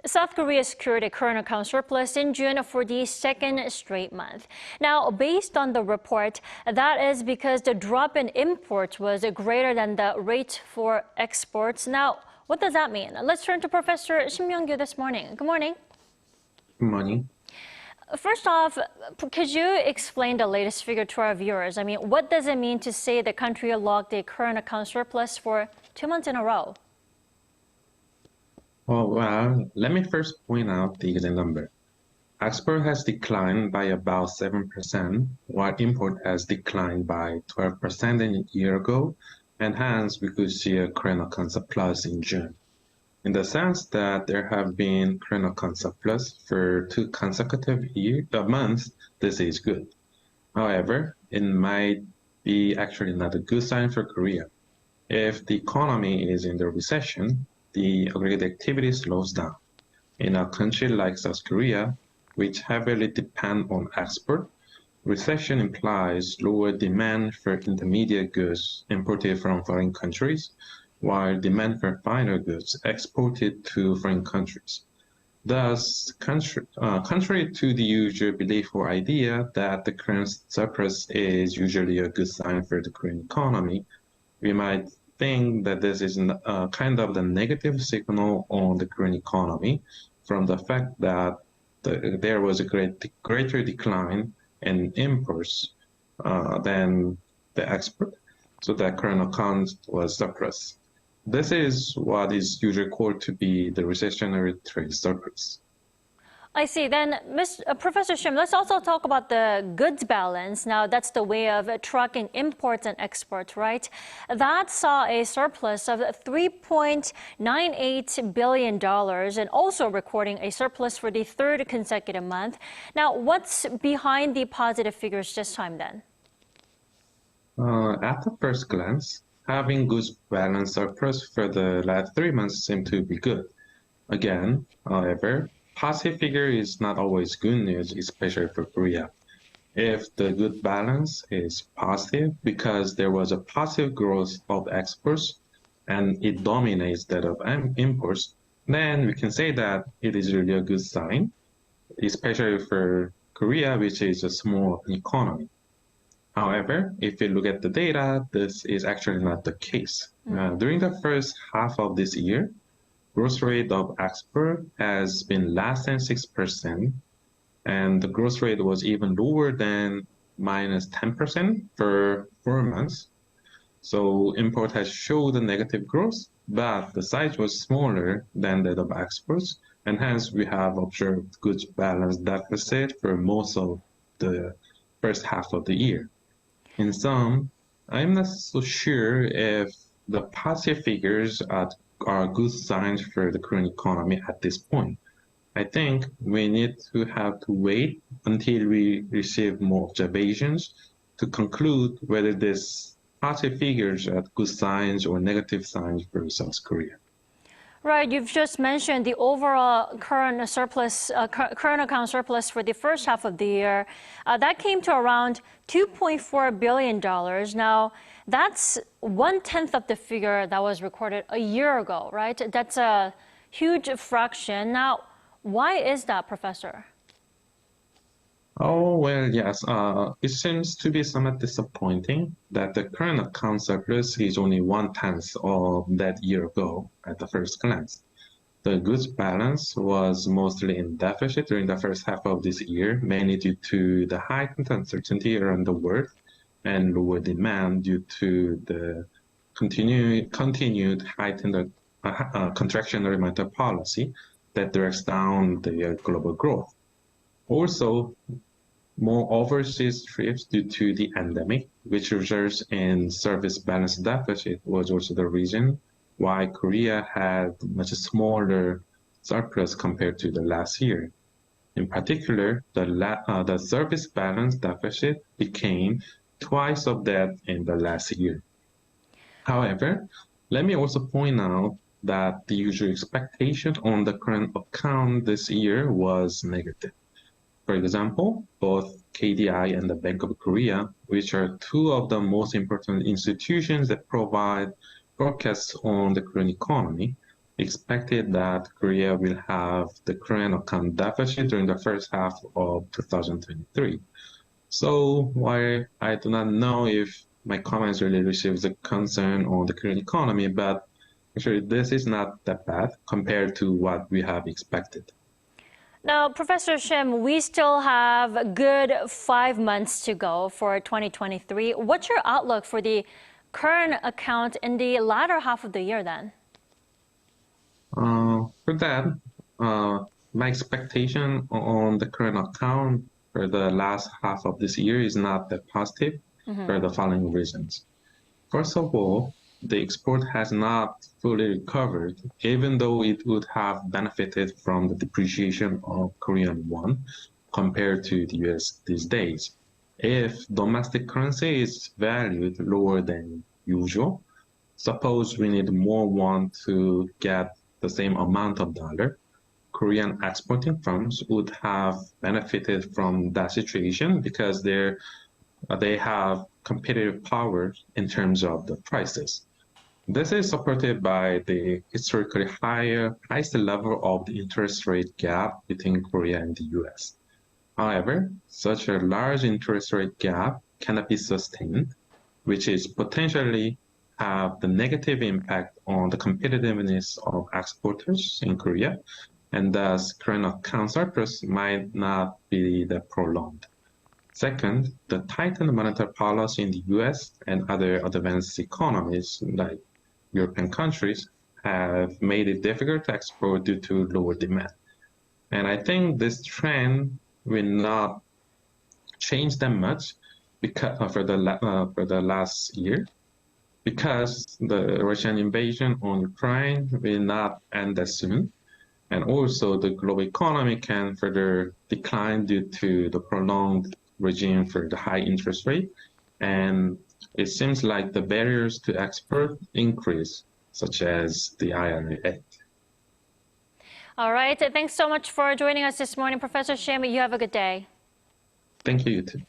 South Korea secured a current account surplus in June for the second straight month. Now, based on the report, that is because the drop in imports was greater than the rate for exports. Now, what does that mean? Let's turn to Professor Shim Myung-kyu this morning. Good morning. Good morning. First off, could you explain the latest figure to our viewers? I mean, what does it mean to say the country logged a current account surplus for 2 months in a row? Oh, well, let me first point out the exact number. Export has declined by about 7%, while import has declined by 12% a year ago, and hence we could see a current account surplus in June. In the sense that there have been current account surplus for 2 consecutive months, this is good. However, it might be actually not a good sign for Korea. If the economy is in the recession, the aggregate activity slows down. In a country like South Korea, which heavily depend on export, recession implies lower demand for intermediate goods imported from foreign countries, while demand for final goods exported to foreign countries. Thus, contrary to the usual belief or idea that the current surplus is usually a good sign for the Korean economy, we might think that this is kind of the negative signal on the Korean economy from the fact that there was a greater decline in imports than the export, so that current account was surplus. This is what is usually called to be the recessionary trade surplus. I see. Then, Professor Shim, let's also talk about the goods balance. Now, that's the way of tracking imports and exports, right? That saw a surplus of $3.98 billion and also recording a surplus for the 3rd consecutive month. Now, what's behind the positive figures this time then? At the first glance, having goods balance surplus for the last 3 months seemed to be good. Again, however, positive figure is not always good news, especially for Korea. If the good balance is positive because there was a positive growth of exports and it dominates that of imports, then we can say that it is really a good sign, especially for Korea, which is a small economy. However, if you look at the data, this is actually not the case. During the first half of this year, growth rate of export has been less than 6%, and the growth rate was even lower than minus 10% for 4 months. So import has showed a negative growth, but the size was smaller than that of exports, and hence we have observed goods balance deficit for most of the first half of the year. In sum, I'm not so sure if the positive figures are good signs for the Korean economy at this point. I think we need to wait until we receive more observations to conclude whether these positive figures are good signs or negative signs for South Korea. Right, you've just mentioned the overall current account surplus for the first half of the year. That came to around $2.4 billion. Now, that's 1/10 of the figure that was recorded a year ago, right? That's a huge fraction. Now, why is that, Professor? Oh, well, yes. It seems to be somewhat disappointing that the current account surplus is only 1/10 of that year ago at the first glance. The goods balance was mostly in deficit during the first half of this year, mainly due to the heightened uncertainty around the world and lower demand due to the continued heightened contractionary monetary policy that drags down the global growth. Also, more overseas trips due to the endemic, which results in service balance deficit, was also the reason why Korea had much smaller surplus compared to the last year. In particular, the service balance deficit became twice of that in the last year. However, let me also point out that the usual expectation on the current account this year was negative. For example, both KDI and the Bank of Korea, which are 2 of the most important institutions that provide forecasts on the Korean economy, expected that Korea will have the current account deficit during the first half of 2023. So while I do not know if my comments really receives a concern on the current economy, but actually this is not that bad compared to what we have expected. Now, Professor Shim, we still have a good 5 months to go for 2023. What's your outlook for the current account in the latter half of the year then? For that, my expectation on the current account for the last half of this year is not that positive for the following reasons. First of all, the export has not fully recovered, even though it would have benefited from the depreciation of Korean won compared to the US these days. If domestic currency is valued lower than usual, suppose we need more won to get the same amount of dollar, Korean exporting firms would have benefited from that situation because they have competitive power in terms of the prices. This is supported by the historically higher price level of the interest rate gap between Korea and the US. However, such a large interest rate gap cannot be sustained, which is potentially have the negative impact on the competitiveness of exporters in Korea, and thus current account surplus might not be that prolonged. Second, the tightened monetary policy in the US and other advanced economies like European countries have made it difficult to export due to lower demand. And I think this trend will not change that much because for the last year, because the Russian invasion on Ukraine will not end that soon. And also the global economy can further decline due to the prolonged regime for the high interest rate. And it seems like the barriers to export increase, such as the IRA. All right. Thanks so much for joining us this morning, Professor Shim. You have a good day. Thank you, you too.